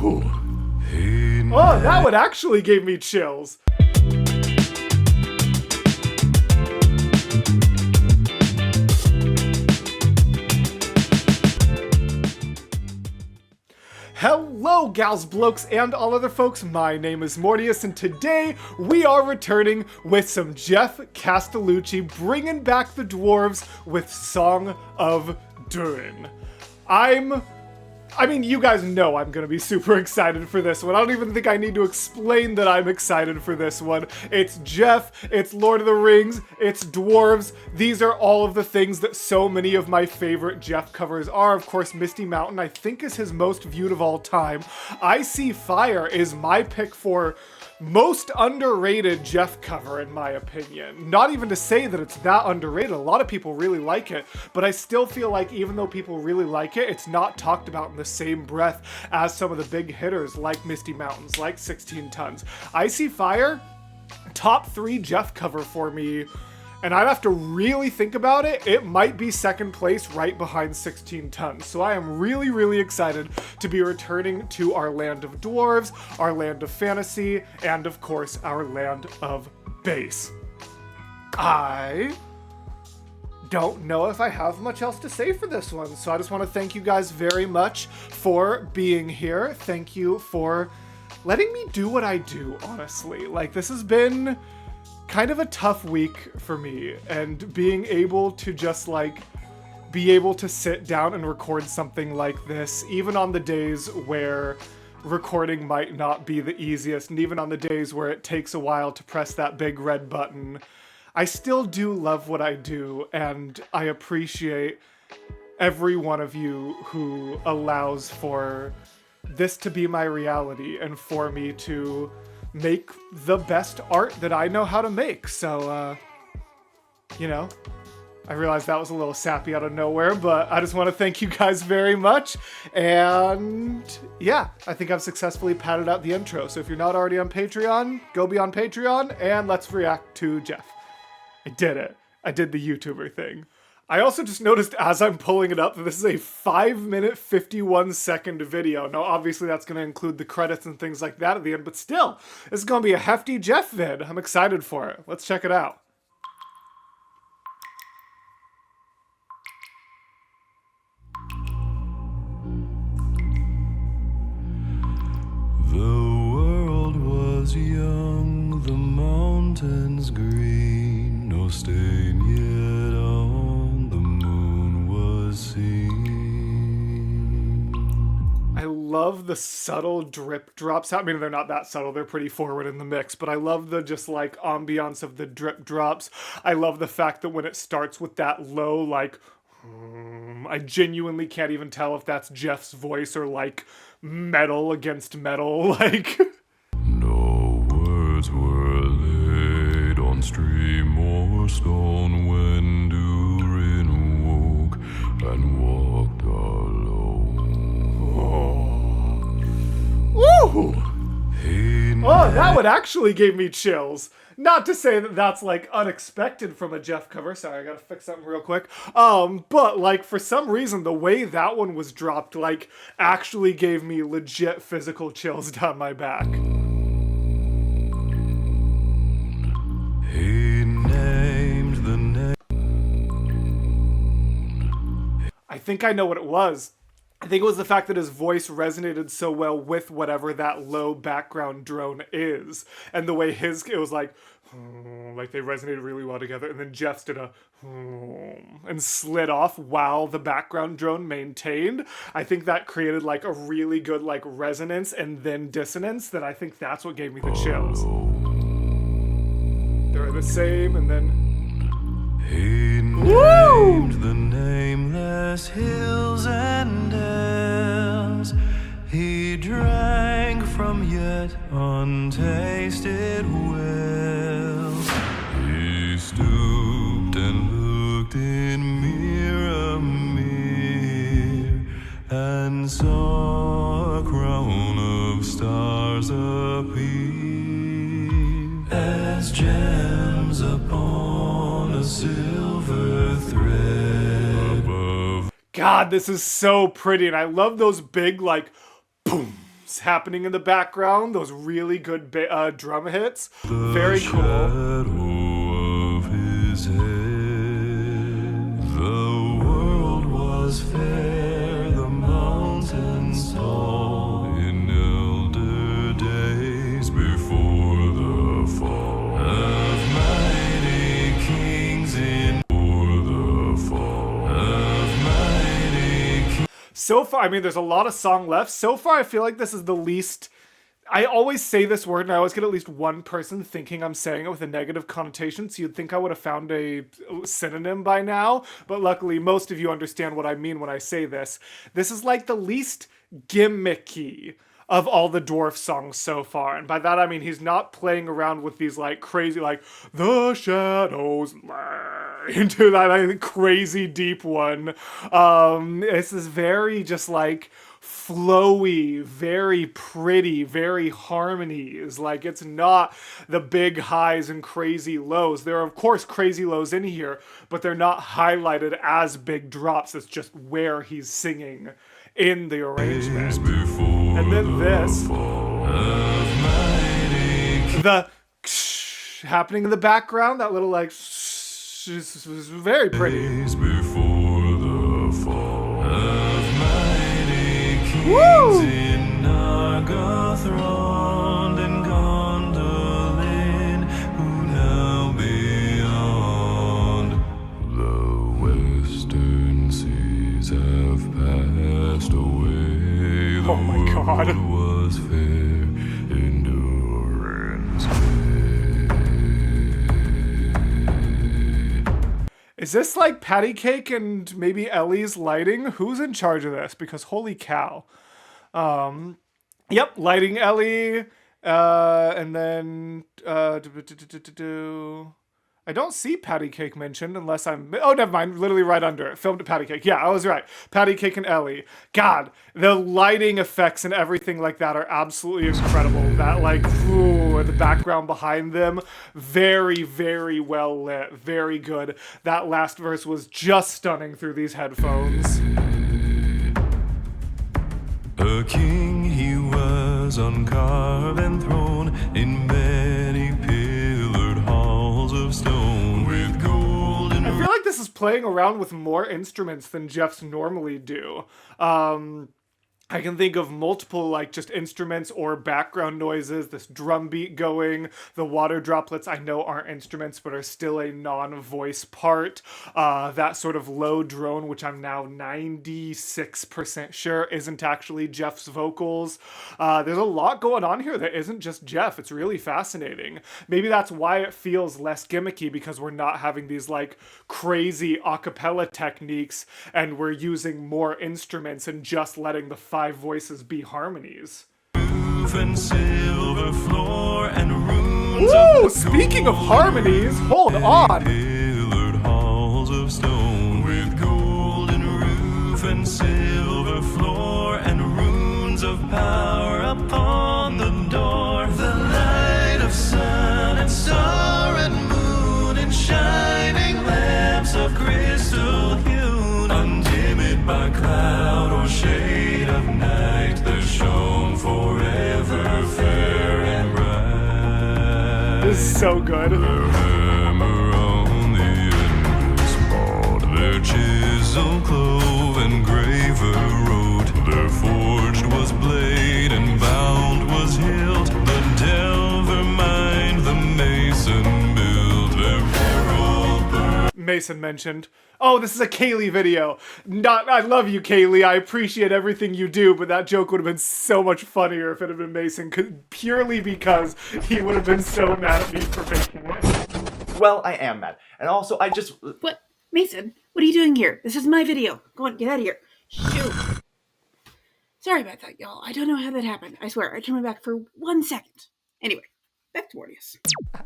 Woo! Oh, that one actually gave me chills. Hello, gals, blokes, and all other folks. My name is Mortius, and today we are returning with some Geoff Castellucci, bringing back the Dwarves with Song of Durin. I mean, you guys know I'm gonna be super excited for this one. I don't even think I need to explain that I'm excited for this one. It's Geoff, it's Lord of the Rings, it's Dwarves. These are all of the things that so many of my favorite Geoff covers are. Of course, Misty Mountain, I think, is his most viewed of all time. I See Fire is my pick for most underrated Geoff cover, in my opinion. Not even to say that it's that underrated. A lot of people really like it, but I still feel like even though people really like it, it's not talked about in the same breath as some of the big hitters like Misty Mountains, like 16 Tons. I See Fire, top 3 Geoff cover for me, and I'd have to really think about it. It might be second place right behind 16 Tons. So I am really, really excited to be returning to our land of dwarves, our land of fantasy, and of course, our land of base. I don't know if I have much else to say for this one, so I just want to thank you guys very much for being here. Thank you for letting me do what I do, honestly. Like, this has been kind of a tough week for me, and being able to just be able to sit down and record something like this, even on the days where recording might not be the easiest, and even on the days where it takes a while to press that big red button, I still do love what I do, and I appreciate every one of you who allows for this to be my reality and for me to make the best art that I know how to make. So, you know, I realized that was a little sappy out of nowhere, but I just want to thank you guys very much. And yeah, I think I've successfully padded out the intro. So if you're not already on Patreon, go be on Patreon and let's react to Geoff. I did it. I did the YouTuber thing. I also just noticed as I'm pulling it up that this is a 5-minute, 51-second video. Now, obviously, that's going to include the credits and things like that at the end, but still, this is going to be a hefty Geoff vid. I'm excited for it. Let's check it out. The world was young, the mountains green, no stain yet on the moon was seen. I love the subtle drip drops. I mean, they're not that subtle, they're pretty forward in the mix, but I love the just like ambiance of the drip drops. I love the fact that when it starts with that low, like, I genuinely can't even tell if that's Geoff's voice or like metal against metal, like. No words were laid on stream or stone when Durin woke and walked alone. Woo! Oh, that one actually gave me chills. Not to say that that's like unexpected from a Geoff cover. Sorry, I gotta fix something real quick. But like for some reason, the way that one was dropped, like, actually gave me legit physical chills down my back. He named the name. I think I know what it was. I think it was the fact that his voice resonated so well with whatever that low background drone is. And the way it was like they resonated really well together. And then Geoff's did a and slid off while the background drone maintained. I think that created like a really good like resonance and then dissonance that I think that's what gave me the chills. They're the same and then... He named the nameless hills and dells. He drank from yet untasted wells. He stooped and looked in mirror, and saw a crown of stars appear as gems upon a silver thread above. God, this is so pretty, and I love those big, like, booms It's happening in the background. Those really good drum hits. Very cool. Shadow of his head. The world was fair, the mountains tall, in elder days before the fall of mighty kings, So far, I mean, there's a lot of song left. So far, I feel like this is the least... I always say this word, and I always get at least one person thinking I'm saying it with a negative connotation, so you'd think I would have found a synonym by now, but luckily, most of you understand what I mean when I say this. This is like the least gimmicky of all the Dwarf songs so far, and by that I mean he's not playing around with these like crazy, like, the shadows into that like, crazy deep one. This is very just like flowy, very pretty, very harmonies. Like, it's not the big highs and crazy lows. There are of course crazy lows in here, but they're not highlighted as big drops. It's just where he's singing in the arrangement. And then this, the happening in the background, that little like is very pretty. Woo! In Nargothrond and Gondolin, who now beyond the western seas have passed away. Oh my God. The world was fair in Durin's day. Is this like Patty Cake and maybe Ellie's lighting? Who's in charge of this? Because holy cow. Yep, lighting Ellie, and then, I don't see Patty Cake mentioned unless I'm... Oh, never mind. Literally right under it. Filmed at Patty Cake. Yeah, I was right. Patty Cake and Ellie. God, the lighting effects and everything like that are absolutely incredible. That, like, ooh, the background behind them, very, very well lit. Very good. That last verse was just stunning through these headphones. A king he was on carven throne in many pillared halls of stone with golden... I feel like this is playing around with more instruments than Geoff's normally do. I can think of multiple, like, just instruments or background noises, this drum beat going, the water droplets I know aren't instruments but are still a non-voice part, that sort of low drone, which I'm now 96% sure isn't actually Geoff's vocals. There's a lot going on here that isn't just Geoff. It's really fascinating. Maybe that's why it feels less gimmicky, because we're not having these, like, crazy a cappella techniques, and we're using more instruments and just letting the five voices be harmonies. And silver floor and Ooh, speaking of harmonies, hold on. pillared halls of stone with golden roof and silver floor and runes of power upon the door. The light of sun and star and moon and shining lamps of crystal hewn, undimmed by cloud or shade of night, that shone forever fair and bright. This is so good. Their hammer on the endless bought, their chisel clove and graver wrote, their forged was blade and bound was hilt, the delver mined, the mason built, their herald burned. Mason mentioned. Oh, this is a Kaylee video. I love you, Kaylee. I appreciate everything you do, but that joke would have been so much funnier if it had been Mason, purely because he would have been so mad at me for making it. Well, I am mad. And also, I just... What? Mason, what are you doing here? This is my video. Go on, get out of here. Shoot. Sorry about that, y'all. I don't know how that happened. I swear, I turned my back for 1 second. Anyway, back to Mortius.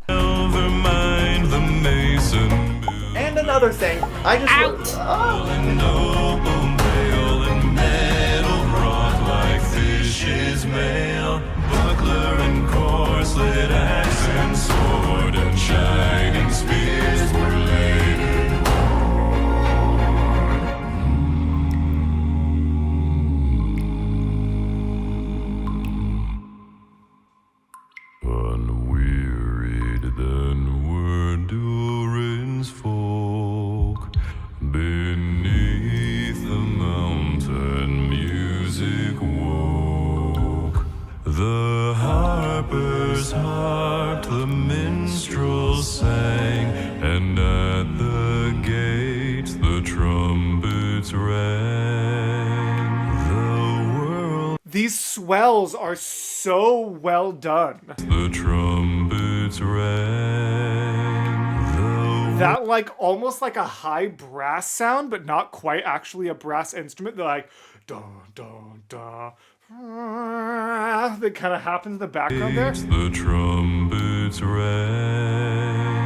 Delver mined, the mason built. And another thing, I just... Out. And noble mail and metal wrought like fish's mail, buckler and corselet, axe and sword and shining spears were laid in ward. swells are so well done. The trumpets rang. That like almost like a high brass sound, but not quite actually a brass instrument. They're like dun dun dun. That kind of happens in the background there. The trumpets rang.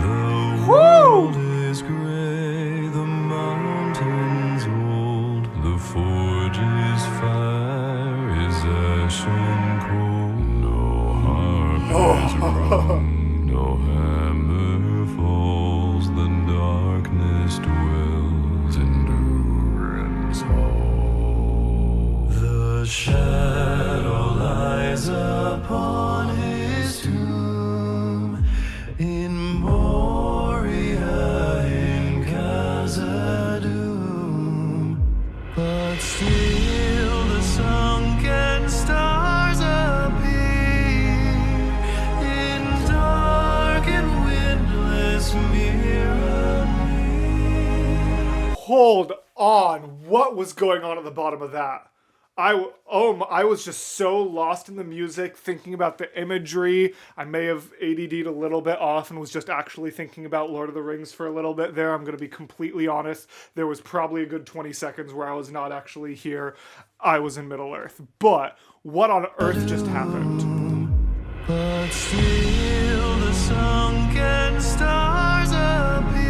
The Woo! world is gray, the mountains old, the forge's fire is ashen cold. No harp is rung, no hammer falls, the darkness dwells in Durin's hall. The shadow lies upon his tomb in Moria, in Khazad-dûm, but still the sunken stars appear in dark and windless mirror. Hold on. What was going on at the bottom of that? I was just so lost in the music, thinking about the imagery. I may have ADD'd a little bit off and was just actually thinking about Lord of the Rings for a little bit there. I'm going to be completely honest. There was probably a good 20 seconds where I was not actually here. I was in Middle-earth. But what on earth just happened? But still the sunken stars appear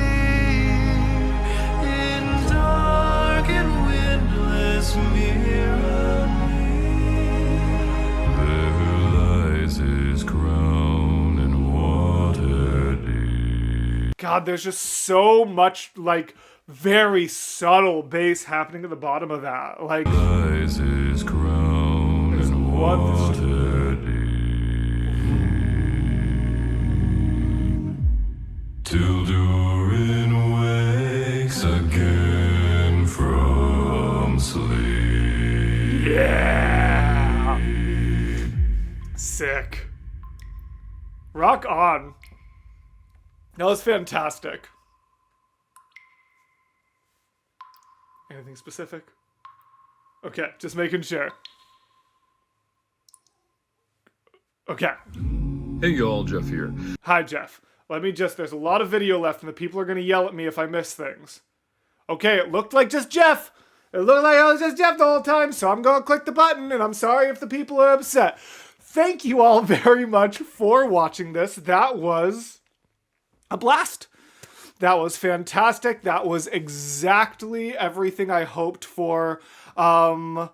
in dark and windless mirror. There lies his crown in water deep. God, there's just so much, like, very subtle bass happening at the bottom of that. Like, Lies his crown There's in one- water deep. Till Durin wakes again from sleep. yeah! Sick. Rock on. That was fantastic. Anything specific? Okay, just making sure. Okay. Hey y'all, Geoff here. Hi, Geoff. There's a lot of video left and the people are going to yell at me if I miss things. Okay, it looked like just Geoff. It looked like I was just Geoff the whole time, so I'm going to click the button, and I'm sorry if the people are upset. Thank you all very much for watching this. That was a blast. That was fantastic. That was exactly everything I hoped for. On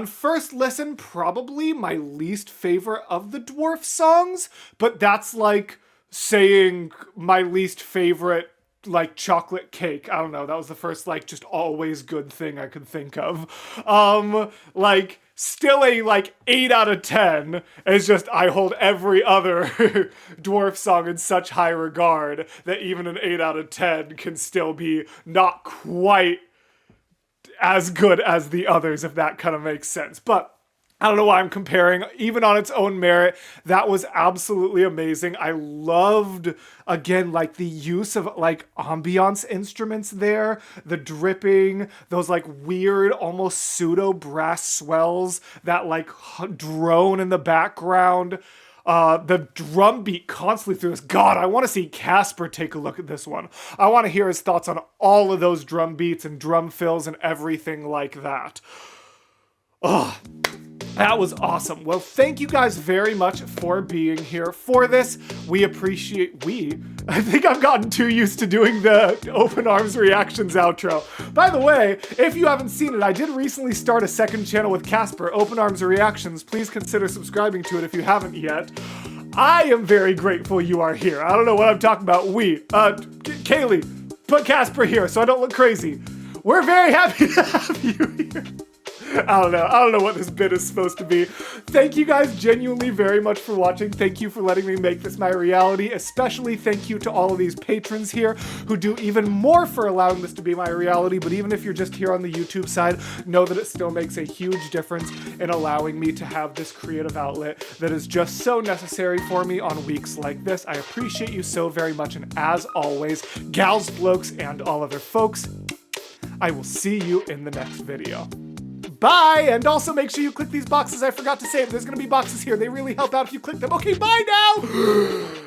first listen, probably my least favorite of the Dwarf songs, but that's like saying my least favorite, like, chocolate cake. I don't know. That was the first, like, just always good thing I could think of. Like, still a, like, 8 out of 10. It's just I hold every other Dwarf song in such high regard that even an 8 out of 10 can still be not quite as good as the others, if that kind of makes sense. But I don't know why I'm comparing. Even on its own merit, that was absolutely amazing. I loved, again, like the use of like ambiance instruments there, the dripping, those like weird, almost pseudo brass swells that like drone in the background. The drum beat constantly through this. God, I want to see Casper take a look at this one. I want to hear his thoughts on all of those drum beats and drum fills and everything like that. Oh, that was awesome. Well, thank you guys very much for being here for this. I think I've gotten too used to doing the Open Arms Reactions outro. By the way, if you haven't seen it, I did recently start a second channel with Casper, Open Arms Reactions. Please consider subscribing to it if you haven't yet. I am very grateful you are here. I don't know what I'm talking about. Kaylee, put Casper here so I don't look crazy. We're very happy to have you here. I don't know what this bit is supposed to be. Thank you guys genuinely very much for watching. Thank you for letting me make this my reality. Especially thank you to all of these patrons here who do even more for allowing this to be my reality. But even if you're just here on the YouTube side, know that it still makes a huge difference in allowing me to have this creative outlet that is just so necessary for me on weeks like this. I appreciate you so very much. And as always, gals, blokes, and all other folks, I will see you in the next video. Bye, and also make sure you click these boxes. I forgot to say it. There's gonna be boxes here. They really help out if you click them. Okay, bye now!